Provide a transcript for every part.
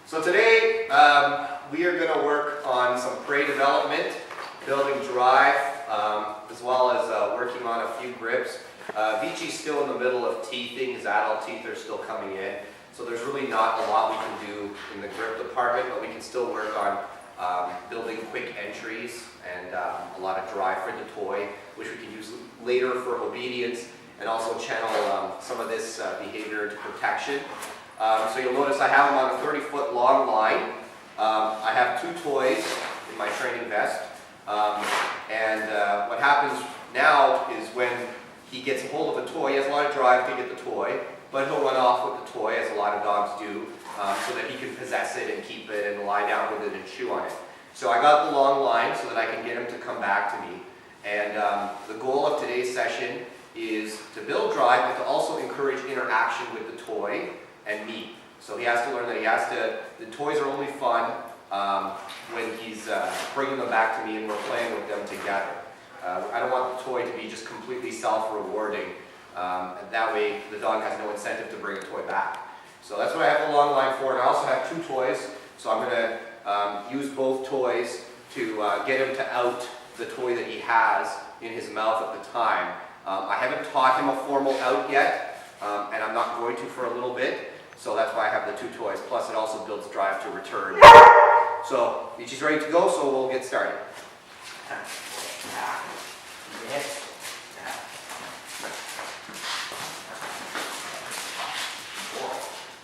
So today we are going to work on some prey development, building drive, as well as working on a few grips. Veci's still in the middle of teething. His adult teeth are still coming in. So there's really not a lot we can do in the grip department, but we can still work on building quick entries and a lot of drive for the toy, which we can use later for obedience and also channel some of this behavior into protection. So you'll notice I have him on a 30-foot long line. I have two toys in my training vest. What happens now is when he gets a hold of a toy, he has a lot of drive to get the toy, but he'll run off with the toy, as a lot of dogs do, so that he can possess it and keep it and lie down with it and chew on it. So I got the long line so that I can get him to come back to me. And the goal of today's session is to build drive, but to also encourage interaction with the toy and me. So he has to learn that the toys are only fun when he's bringing them back to me and we're playing with them together. I don't want the toy to be just completely self-rewarding. And that way the dog has no incentive to bring a toy back. So that's what I have the long line for. And I also have two toys. So I'm going to use both toys to get him to out the toy that he has in his mouth at the time. I haven't taught him a formal out yet, and I'm not going to for a little bit. So that's why I have the two toys. Plus it also builds drive to return. So Veci's ready to go, so we'll get started. Yes.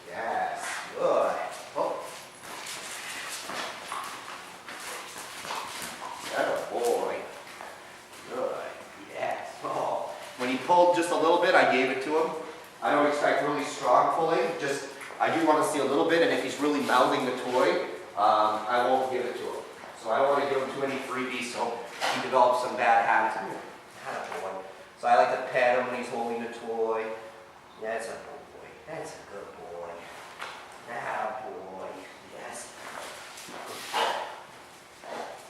Yes. Good. Oh. That a boy. Good. Yes. Oh. When he pulled just a little bit, I gave it to him. I don't expect really strong pulling. Just I do want to see a little bit, and if he's really mouthing the toy, I won't give it to him. So I don't want to give him too many freebies, so he develops some bad habits. So I like to pet him when he's holding the toy. That's a good boy. That's a good boy. Now, boy. Yes.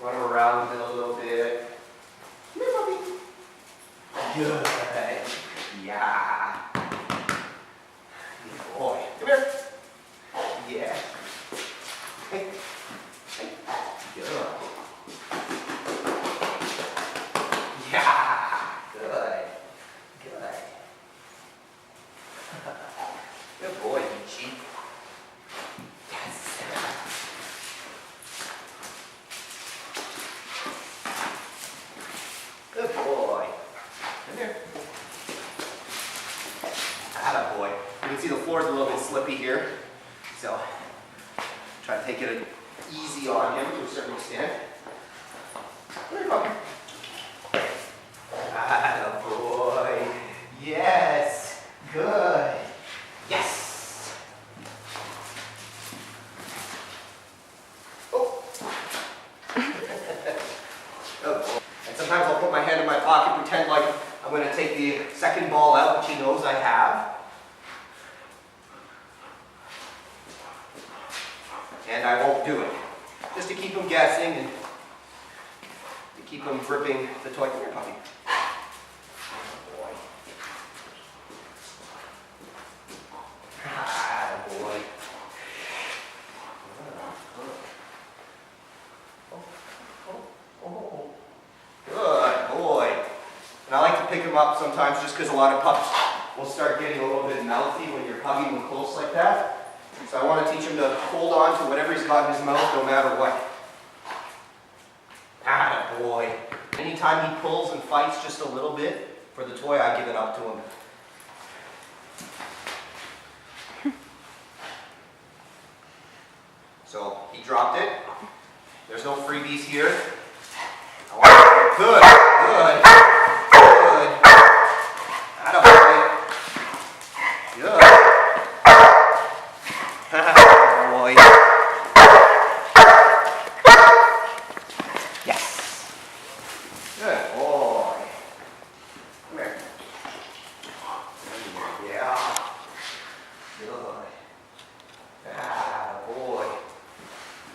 Run around with it a little bit. Come here, puppy. Good. Yeah. Good boy. Come here. Yeah. Hey. Hey. Good. Yeah. Good. Good. Good boy, Veci. Yes. Good boy. Come here. Atta boy. You can see the floor is a little bit slippy here, so try to take it easy on him to a certain extent. Come here, puppy. Atta boy. Yes. Good. Yes. Oh. Good boy. And sometimes I'll put my hand in my pocket, pretend like I'm going to take the second ball out, which he knows I have. And I won't do it. Just to keep him guessing and to keep him gripping the toy. Come here, puppy. Boy. Ah, boy. Oh. Good boy. And I like to pick him up sometimes just because a lot of pups will start getting a little bit mouthy when you're hugging them close like that. So I want to teach him to hold on to whatever he's got in his mouth no matter what. Atta boy. Anytime he pulls and fights just a little bit for the toy, I give it up to him. So he dropped it. There's no freebies here. Good, good, good. Atta boy. Good. Boy. Yes. Good boy. Come here. Yeah. Good. Ah, boy.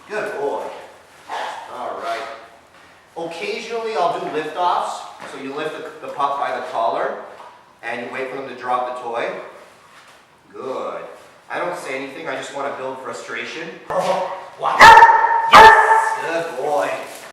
Good boy. All right. Occasionally I'll do lift-offs. So you lift the pup by the collar and you wait for them to drop the toy. Good. I don't say say anything. I just want to build frustration. What?